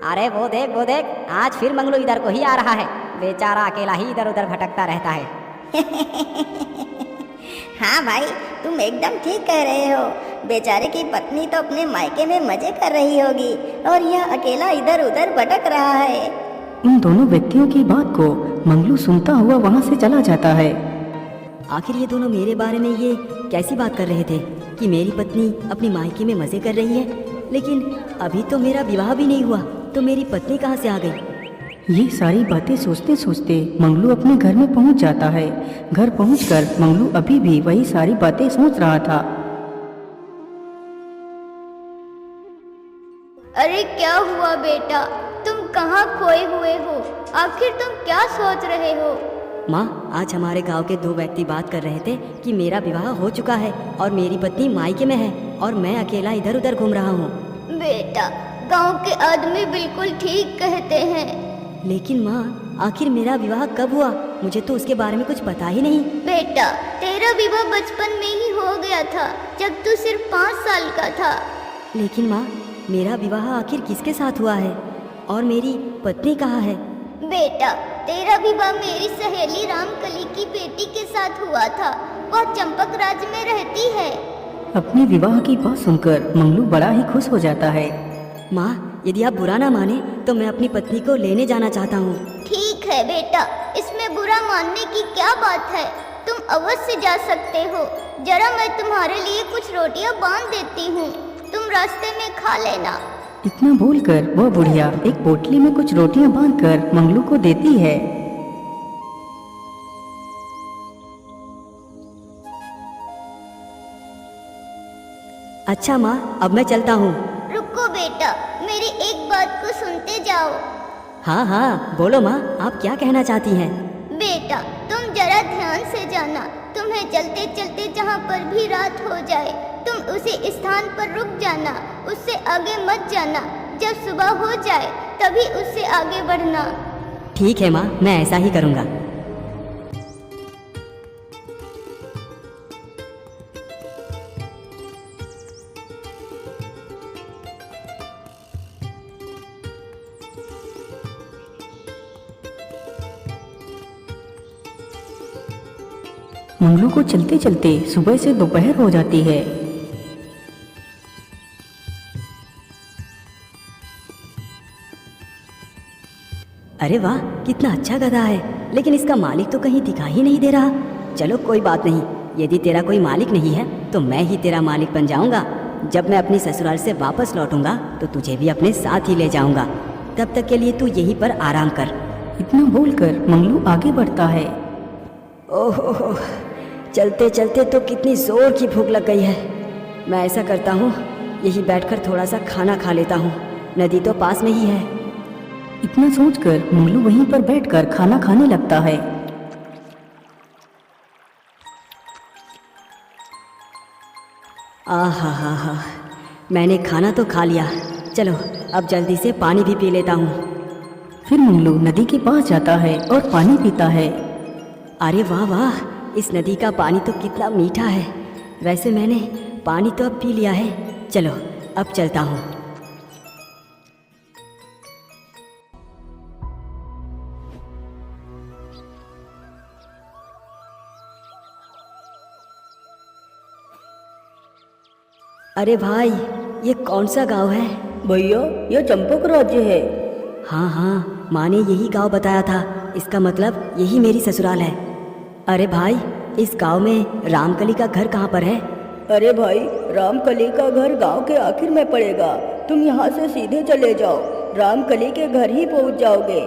अरे वो देख, आज फिर मंगलू इधर को ही आ रहा है। बेचारा अकेला ही इधर उधर भटकता रहता है। हाँ भाई, तुम एकदम ठीक कह रहे हो। बेचारे की पत्नी तो अपने मायके में मजे कर रही होगी और यह अकेला इधर उधर भटक रहा है। इन दोनों व्यक्तियों की बात को मंगलू सुनता हुआ वहाँ से चला जाता है। आखिर ये दोनों मेरे बारे में ये कैसी बात कर रहे थे कि मेरी पत्नी अपनी मायके में मजे कर रही है, लेकिन अभी तो मेरा विवाह भी नहीं हुआ, तो मेरी पत्नी कहाँ से आ गई? ये सारी बातें सोचते सोचते मंगलू अपने घर में पहुंच जाता है। घर पहुंचकर मंगलू अभी भी वही सारी बातें सोच रहा था। अरे क्या हुआ बेटा, तुम कहाँ खोए हुए हो? आखिर तुम क्या सोच रहे हो? माँ, आज हमारे गांव के दो व्यक्ति बात कर रहे थे कि मेरा विवाह हो चुका है और मेरी पत्नी मायके में है और मैं अकेला इधर उधर घूम रहा हूँ। बेटा, गांव के आदमी बिल्कुल ठीक कहते हैं। लेकिन माँ, आखिर मेरा विवाह कब हुआ? मुझे तो उसके बारे में कुछ पता ही नहीं। बेटा, तेरा विवाह बचपन में ही हो गया था, जब तू सिर्फ 5 साल का था। लेकिन माँ, मेरा विवाह आखिर किसके साथ हुआ है और मेरी पत्नी कहाँ है? बेटा, तेरा विवाह मेरी सहेली रामकली की बेटी के साथ हुआ था। वह चंपक राज्य में रहती है। अपने विवाह की बात सुनकर मंगलू बड़ा ही खुश हो जाता है। माँ, यदि आप बुरा ना माने तो मैं अपनी पत्नी को लेने जाना चाहता हूँ। ठीक है बेटा, इसमें बुरा मानने की क्या बात है? तुम अवश्य जा सकते हो। जरा मैं तुम्हारे लिए कुछ रोटियां बांध देती हूँ, तुम रास्ते में खा लेना। इतना बोलकर वह बुढ़िया एक पोटली में कुछ रोटियां बांधकर मंगलू को देती है। अच्छा माँ, अब मैं चलता हूँ। रुको बेटा, मेरी एक बात को सुनते जाओ। हाँ हाँ, बोलो माँ, आप क्या कहना चाहती हैं? बेटा, तुम जरा ध्यान से जाना। तुम्हें चलते चलते जहाँ पर भी रात हो जाए, तुम उसी स्थान पर रुक जाना, उससे आगे मत जाना। जब सुबह हो जाए तभी उससे आगे बढ़ना। ठीक है माँ, मैं ऐसा ही करूँगा। मंगलू को चलते चलते सुबह से दोपहर हो जाती है। अरे वाह, कितना अच्छा गधा है, लेकिन इसका मालिक तो कहीं दिखाई ही नहीं दे रहा। चलो कोई बात नहीं, यदि तेरा कोई मालिक नहीं है तो मैं ही तेरा मालिक बन जाऊंगा। जब मैं अपनी ससुराल से वापस लौटूंगा तो तुझे भी अपने साथ ही ले जाऊंगा। तब तक के लिए तू यहीं पर आराम कर। इतना बोलकर मंगलू आगे बढ़ता है। ओहो, चलते चलते तो कितनी जोर की भूख लग गई है। मैं ऐसा करता हूँ, यहीं बैठकर थोड़ा सा खाना खा लेता हूँ, नदी तो पास में ही है। इतना सोचकर मंगलू वहीं पर बैठकर खाना खाने लगता है। आहा, मैंने खाना तो खा लिया। चलो अब जल्दी से पानी भी पी लेता हूँ। फिर मंगलू नदी के पास जाता है और पानी पीता है। अरे वाह वाह, इस नदी का पानी तो कितना मीठा है। वैसे मैंने पानी तो अब पी लिया है। चलो अब चलता हूँ। अरे भाई, ये कौन सा गांव है? भैया, यह चंपक राज्य है। हाँ हाँ, माँ ने यही गांव बताया था। इसका मतलब यही मेरी ससुराल है। अरे भाई, इस गांव में रामकली का घर कहाँ पर है? अरे भाई, रामकली का घर गांव के आखिर में पड़ेगा। तुम यहाँ से सीधे चले जाओ, रामकली के घर ही पहुँच जाओगे।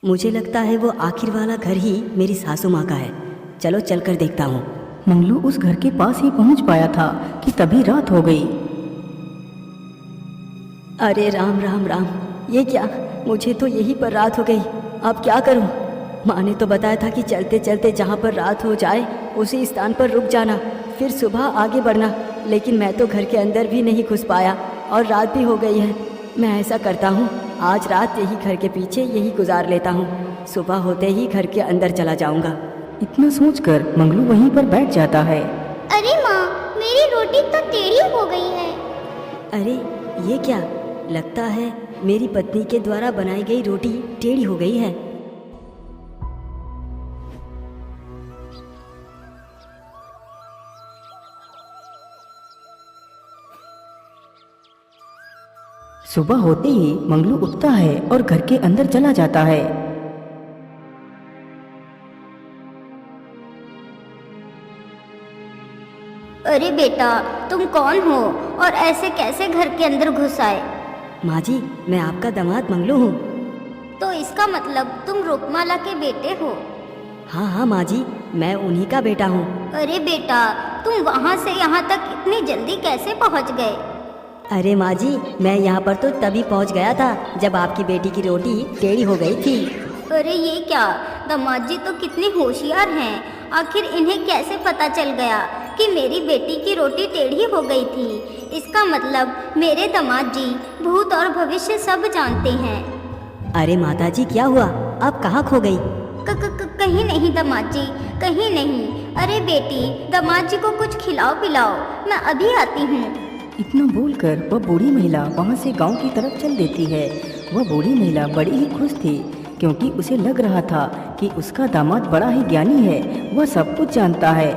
मुझे लगता है वो आखिर वाला घर ही मेरी सासू माँ का है। चलो चलकर देखता हूँ। मंगलू उस घर के पास ही पहुँच पाया था कि तभी रात हो गई। अरे राम राम राम, ये क्या? मुझे तो यहीं पर रात हो गई। अब क्या करूं? माँ ने तो बताया था कि चलते चलते जहाँ पर रात हो जाए उसी स्थान पर रुक जाना, फिर सुबह आगे बढ़ना। लेकिन मैं तो घर के अंदर भी नहीं घुस पाया और रात भी हो गई है। मैं ऐसा करता हूँ, आज रात यही घर के पीछे यही गुजार लेता हूँ। सुबह होते ही घर के अंदर चला जाऊँगा। इतना सोचकर मंगलू वहीं पर बैठ जाता है। अरे माँ, मेरी रोटी तो टेढ़ी हो गई है। अरे ये क्या, लगता है मेरी पत्नी के द्वारा बनाई गई रोटी टेढ़ी हो गई है। सुबह होते ही मंगलू उठता है और घर के अंदर चला जाता है। अरे बेटा, तुम कौन हो और ऐसे कैसे घर के अंदर घुस आए? माँ जी, मैं आपका दामाद मंगलू हूँ। तो इसका मतलब तुम रुकमाला के बेटे हो? हाँ हाँ माँ जी, मैं उन्हीं का बेटा हूँ। अरे बेटा, तुम वहाँ से यहाँ तक इतनी जल्दी कैसे पहुँच गए? अरे माँ जी, मैं यहाँ पर तो तभी पहुँच गया था जब आपकी बेटी की रोटी टेढ़ी हो गई थी। अरे ये क्या, दामाद जी तो कितने होशियार हैं। आखिर इन्हें कैसे पता चल गया कि मेरी बेटी की रोटी टेढ़ी हो गई थी? इसका मतलब मेरे दामाद जी भूत और भविष्य सब जानते हैं। अरे माता जी, क्या हुआ? आप कहाँ खो गई? कहीं नहीं दामाद जी, कहीं नहीं। अरे बेटी, दामाद जी को कुछ खिलाओ पिलाओ, मैं अभी आती हूँ। इतना बोलकर वह बूढ़ी महिला वहाँ से गांव की तरफ चल देती है। वह बूढ़ी महिला बड़ी ही खुश थी क्योंकि उसे लग रहा था कि उसका दामाद बड़ा ही ज्ञानी है, वह सब कुछ जानता है।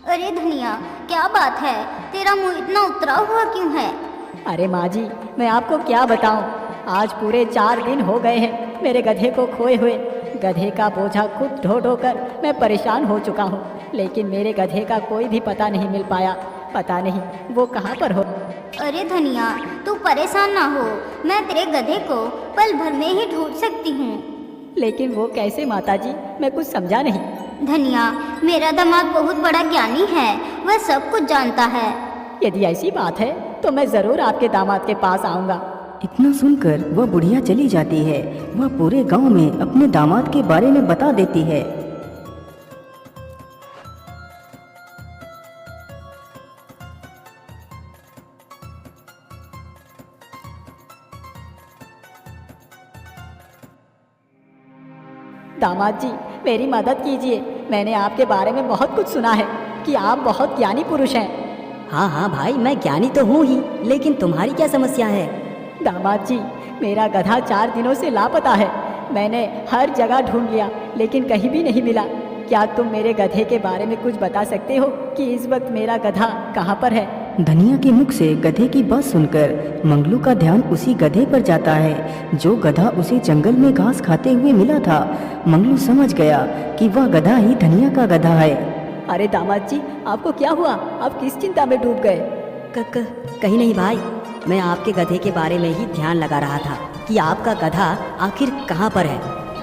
अरे धनिया, क्या बात है, तेरा मुंह इतना उतरा हुआ क्यों है? अरे माँ जी, मैं आपको क्या बताऊँ, आज पूरे 4 दिन हो गए हैं मेरे गधे को खोए हुए। गधे का बोझा खुद ढो ढो कर मैं परेशान हो चुका हूँ, लेकिन मेरे गधे का कोई भी पता नहीं मिल पाया। पता नहीं वो कहाँ पर हो। अरे धनिया, तू परेशान ना हो, मैं तेरे गधे को पल भर में ही ढूंढ सकती हूँ। लेकिन वो कैसे माता जी, मैं कुछ समझा नहीं। धनिया, मेरा दामाद बहुत बड़ा ज्ञानी है, वह सब कुछ जानता है। यदि ऐसी बात है तो मैं ज़रूर आपके दामाद के पास आऊँगा। इतना सुनकर वह बुढ़िया चली जाती है। वह पूरे गांव में अपने दामाद के बारे में बता देती है। दामाद जी, मेरी मदद कीजिए। मैंने आपके बारे में बहुत कुछ सुना है कि आप बहुत ज्ञानी पुरुष हैं। हाँ हाँ भाई, मैं ज्ञानी तो हूँ ही, लेकिन तुम्हारी क्या समस्या है? दामाद जी, मेरा गधा 4 दिनों से लापता है। मैंने हर जगह ढूंढ लिया लेकिन कहीं भी नहीं मिला। क्या तुम मेरे गधे के बारे में कुछ बता सकते हो कि इस वक्त मेरा गधा कहाँ पर है? धनिया के मुख से गधे की बात सुनकर मंगलू का ध्यान उसी गधे पर जाता है जो गधा उसे जंगल में घास खाते हुए मिला था। मंगलू समझ गया कि वह गधा ही धनिया का गधा है। अरे दामाद जी, आपको क्या हुआ? आप किस चिंता में डूब गए? कहीं नहीं भाई, मैं आपके गधे के बारे में ही ध्यान लगा रहा था कि आपका गधा आखिर कहाँ पर है।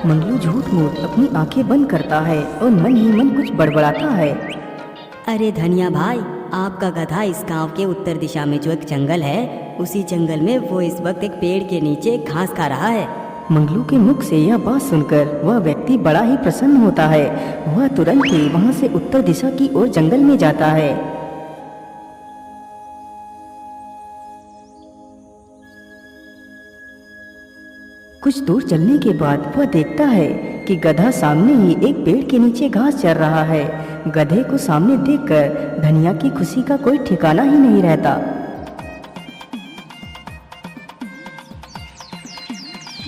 मंगलू झूठ मूठ अपनी आंखें बंद करता है और मन ही मन कुछ बड़बड़ाता है। अरे धनिया भाई, आपका गधा इस गांव के उत्तर दिशा में जो एक जंगल है, उसी जंगल में वो इस वक्त एक पेड़ के नीचे घास खा रहा है। मंगलू के मुख से यह बात सुनकर वह व्यक्ति बड़ा ही प्रसन्न होता है। वह तुरंत ही वहां से उत्तर दिशा की ओर जंगल में जाता है। कुछ दूर चलने के बाद वह देखता है कि गधा सामने ही एक पेड़ के नीचे घास चर रहा है। गधे को सामने देखकर धनिया की खुशी का कोई ठिकाना ही नहीं रहता।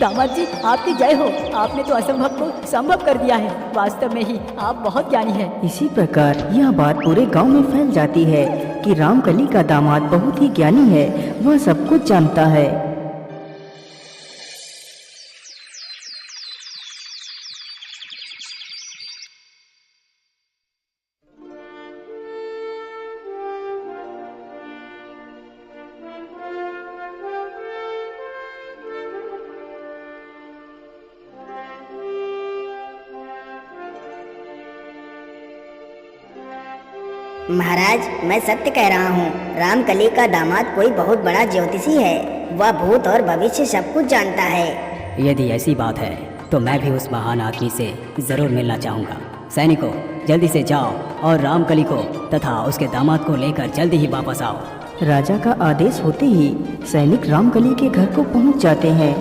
दामाद जी, आपकी जय हो। आपने तो असंभव को संभव कर दिया है। वास्तव में ही आप बहुत ज्ञानी हैं। इसी प्रकार यह बात पूरे गांव में फैल जाती है कि रामकली का दामाद बहुत ही ज्ञानी है, वह सब कुछ जानता है। महाराज, मैं सत्य कह रहा हूँ, रामकली का दामाद कोई बहुत बड़ा ज्योतिषी है। वह भूत और भविष्य सब कुछ जानता है। यदि ऐसी बात है तो मैं भी उस महान आदमी से जरूर मिलना चाहूँगा। सैनिकों, जल्दी से जाओ और रामकली को तथा उसके दामाद को लेकर जल्दी ही वापस आओ। राजा का आदेश होते ही सैनिक रामकली के घर को पहुंच जाते हैं।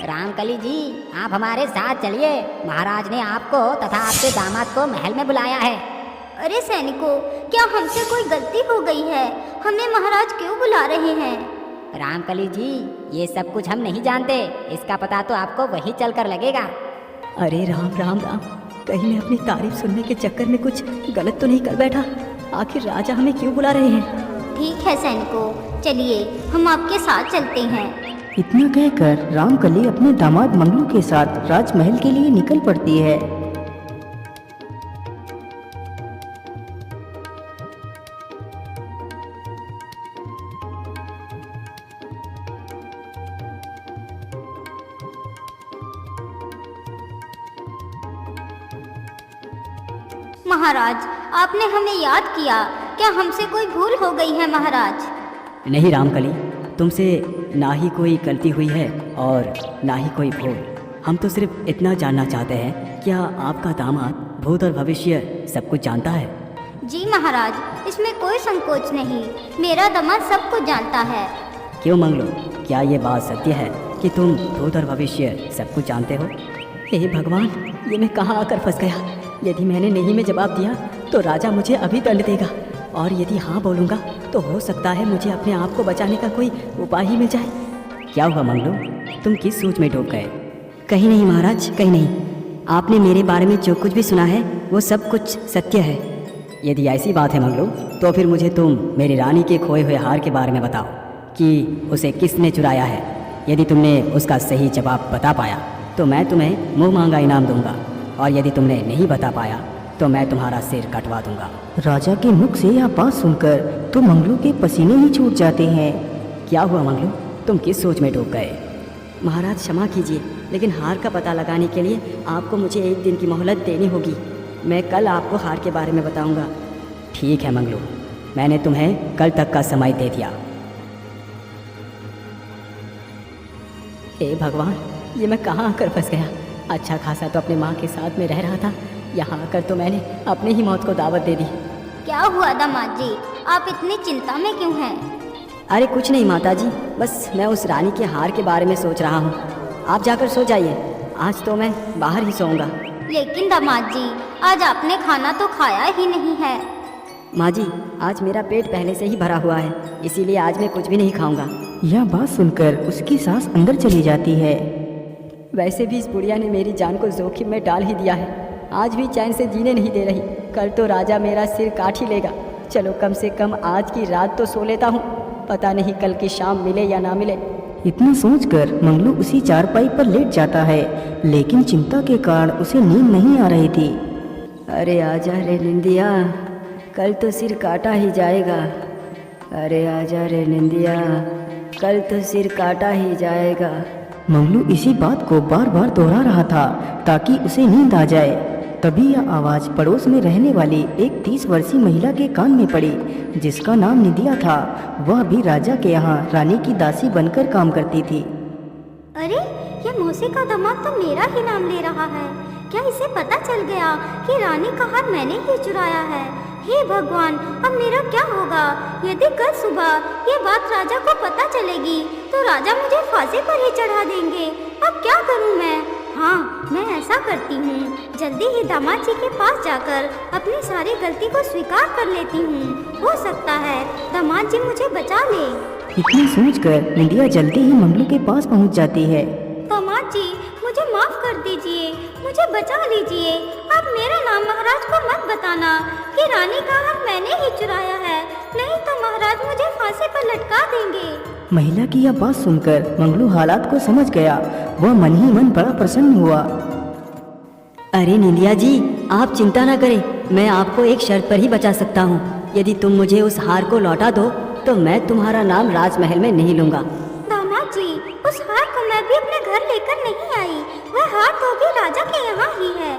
रामकली जी, आप हमारे साथ चलिए। महाराज ने आपको तथा आपके दामाद को महल में बुलाया है। अरे सैनिकों, क्या हमसे कोई गलती हो गई है? हमें महाराज क्यों बुला रहे हैं? रामकली जी, ये सब कुछ हम नहीं जानते। इसका पता तो आपको वही चलकर लगेगा। अरे राम राम राम, कहीं मैं अपनी तारीफ सुनने के चक्कर में कुछ गलत तो नहीं कर बैठा? आखिर राजा हमें क्यों बुला रहे हैं? ठीक है सैनिकों, चलिए हम आपके साथ चलते हैं। इतना कहकर रामकली अपने दामाद मंगलू के साथ राजमहल के लिए निकल पड़ती है। महाराज, आपने हमें याद किया। क्या हमसे कोई भूल हो गई है महाराज? नहीं रामकली, तुमसे ना ही कोई गलती हुई है और ना ही कोई भूल। हम तो सिर्फ इतना जानना चाहते हैं, क्या आपका दामाद भूत और भविष्य सब कुछ जानता है? जी महाराज, इसमें कोई संकोच नहीं। मेरा दामाद सब कुछ जानता है। क्यों मंगलू, क्या ये बात सत्य है कि तुम भूत और भविष्य सब कुछ जानते हो? हे भगवान, ये मैं कहाँ आकर फंस गया। यदि मैंने नहीं में जवाब दिया तो राजा मुझे अभी दंड देगा, और यदि हाँ बोलूँगा तो हो सकता है मुझे अपने आप को बचाने का कोई उपाय ही मिल जाए। क्या हुआ मंगलू, तुम किस सोच में डूब गए? कहीं नहीं महाराज, कहीं नहीं। आपने मेरे बारे में जो कुछ भी सुना है वो सब कुछ सत्य है। यदि ऐसी बात है मंगलू, तो फिर मुझे तुम मेरी रानी के खोए हुए हार के बारे में बताओ कि उसे किसने चुराया है। यदि तुमने उसका सही जवाब बता पाया तो मैं तुम्हें मुँह मांगा इनाम दूंगा, और यदि तुमने नहीं बता पाया तो मैं तुम्हारा सिर कटवा दूंगा। राजा के मुख से यह बात सुनकर तो मंगलू के पसीने ही छूट जाते हैं। क्या हुआ मंगलू, तुम किस सोच में डूब गए? महाराज क्षमा कीजिए, लेकिन हार का पता लगाने के लिए आपको मुझे 1 दिन की मोहलत देनी होगी। मैं कल आपको हार के बारे में बताऊंगा। ठीक है मंगलू, मैंने तुम्हें कल तक का समय दे दिया। हे भगवान, ये मैं कहाँ आकर फंस गया। अच्छा खासा तो अपने माँ के साथ में रह रहा था, यहाँ आकर तो मैंने अपनी ही मौत को दावत दे दी। क्या हुआ दामाद जी, आप इतनी चिंता में क्यों हैं? अरे कुछ नहीं माताजी, बस मैं उस रानी के हार के बारे में सोच रहा हूँ। आप जाकर सो जाइए, आज तो मैं बाहर ही सोऊंगा। लेकिन दामाद जी, आज आपने खाना तो खाया ही नहीं है। माँ जी, आज मेरा पेट पहले से ही भरा हुआ है, इसीलिए आज मैं कुछ भी नहीं खाऊंगा। यह बात सुनकर उसकी सांस अंदर चली जाती है। वैसे भी इस बुढ़िया ने मेरी जान को जोखिम में डाल ही दिया है। आज भी चैन से जीने नहीं दे रही, कल तो राजा मेरा सिर काट ही लेगा। चलो कम से कम आज की रात तो सो लेता हूँ, पता नहीं कल की शाम मिले या ना मिले। इतना सोचकर मंगलू उसी चारपाई पर लेट जाता है, लेकिन चिंता के कारण उसे नींद नहीं आ रही थी। अरे आजा रे निंदिया, कल तो सिर काटा ही जाएगा। अरे आजा रे निंदिया, कल तो सिर काटा ही जाएगा। मंगलू इसी बात को बार बार दोहरा रहा था ताकि उसे नींद आ जाए। तभी यह आवाज़ पड़ोस में रहने वाली एक 30 वर्षीय महिला के कान में पड़ी, जिसका नाम निंदिया था। वह भी राजा के यहाँ रानी की दासी बनकर काम करती थी। अरे, ये मौसी का दामाद तो मेरा ही नाम ले रहा है। क्या इसे पता चल गया कि रानी का हार मैंने ही चुराया है? हे भगवान, अब मेरा क्या होगा? यदि कल सुबह ये बात राजा को पता चलेगी तो राजा मुझे फांसी पर ही चढ़ा देंगे। अब क्या करूं मैं? हाँ, मैं ऐसा करती हूँ, जल्दी ही दामाद जी के पास जाकर अपनी सारी गलती को स्वीकार कर लेती हूँ। हो सकता है दामाद जी मुझे बचा ले। इतना सोचकर निंदिया जल्दी ही मंगलू के पास पहुँच जाती है। दामाद जी, मुझे माफ कर दीजिए, मुझे बचा लीजिए। आप मेरा नाम महाराज को मत बताना कि रानी का हार मैंने ही चुराया है, नहीं तो महाराज मुझे फांसी पर लटका देंगे। महिला की यह बात सुनकर मंगलू हालात को समझ गया। वह मन ही मन बड़ा प्रसन्न हुआ। अरे निंदिया जी, आप चिंता न करें, मैं आपको एक शर्त पर ही बचा सकता हूँ। यदि तुम मुझे उस हार को लौटा दो तो मैं तुम्हारा नाम राजमहल में नहीं लूँगा। दामाद जी, उस हार को मैं भी अपने घर लेकर नहीं आई। वह हार तो भी राजा के यहाँ ही है।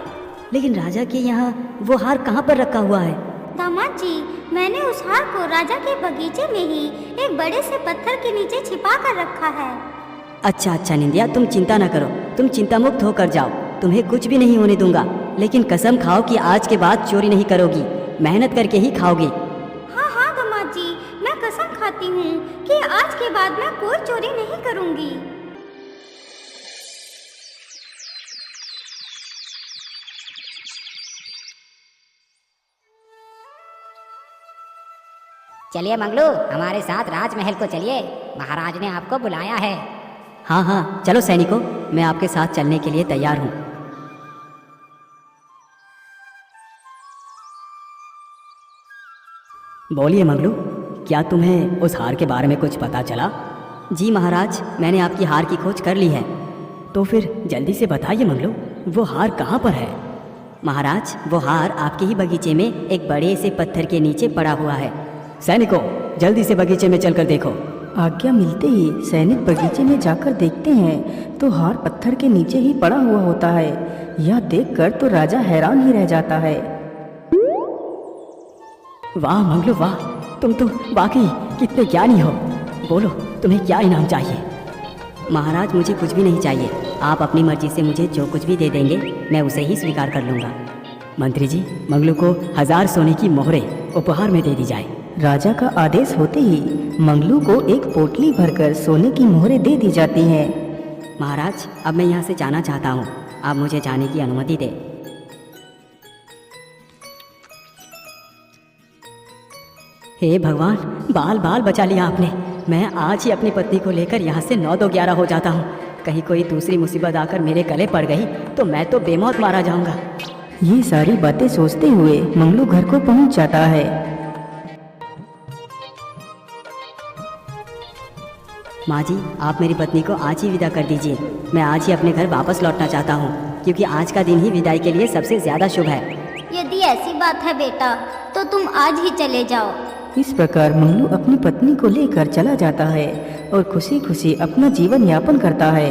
लेकिन राजा के यहाँ वो हार कहाँ पर रखा हुआ है? दामाद जी, मैंने उस हार को राजा के बगीचे में ही एक बड़े से पत्थर के नीचे छिपा कर रखा है। अच्छा अच्छा निंदिया, तुम चिंता न करो, तुम चिंता मुक्त होकर जाओ, तुम्हें कुछ भी नहीं होने दूंगा। लेकिन कसम खाओ कि आज के बाद चोरी नहीं करोगी, मेहनत करके ही खाओगी। हाँ हाँ दामाद जी, मैं कसम खाती हूँ कि आज के बाद मैं कोई चोरी नहीं करूँगी। चलिए मंगलू, हमारे साथ राजमहल को चलिए, महाराज ने आपको बुलाया है। हाँ हाँ चलो सैनिकों, मैं आपके साथ चलने के लिए तैयार हूँ। बोलिए मंगलू, क्या तुम्हें उस हार के बारे में कुछ पता चला? जी महाराज, मैंने आपकी हार की खोज कर ली है। तो फिर जल्दी से बताइए मंगलू, वो हार कहाँ पर है? महाराज, वो हार आपके ही बगीचे में एक बड़े से पत्थर के नीचे पड़ा हुआ है। सैनिकों, जल्दी से बगीचे में चलकर देखो। आज्ञा मिलते ही सैनिक बगीचे में जाकर देखते हैं तो हार पत्थर के नीचे ही पड़ा हुआ होता है। यह देखकर तो राजा हैरान ही रह जाता है। वाह मंगलू वाह, तुम तो वाकई कितने ज्ञानी हो। बोलो, तुम्हें क्या इनाम चाहिए? महाराज, मुझे कुछ भी नहीं चाहिए। आप अपनी मर्जी से मुझे जो कुछ भी दे देंगे मैं उसे ही स्वीकार कर लूँगा। मंत्री जी, मंगलू को 1000 सोने की मोहरें उपहार में दे दी जाए। राजा का आदेश होते ही मंगलू को एक पोटली भरकर सोने की मोहरें दे दी जाती हैं। महाराज, अब मैं यहाँ से जाना चाहता हूँ, आप मुझे जाने की अनुमति दें। हे भगवान, बाल बाल बचा लिया आपने। मैं आज ही अपनी पत्नी को लेकर यहाँ से 9-2-11 हो जाता हूँ। कहीं कोई दूसरी मुसीबत आकर मेरे गले पड़ गई तो मैं तो बेमौत मारा जाऊँगा। ये सारी बातें सोचते हुए मंगलू घर को पहुँच जाता है। माँ जी, आप मेरी पत्नी को आज ही विदा कर दीजिए। मैं आज ही अपने घर वापस लौटना चाहता हूँ, क्योंकि आज का दिन ही विदाई के लिए सबसे ज़्यादा शुभ है। यदि ऐसी बात है बेटा, तो तुम आज ही चले जाओ। इस प्रकार मंगलू अपनी पत्नी को लेकर चला जाता है और खुशी खुशी अपना जीवन यापन करता है।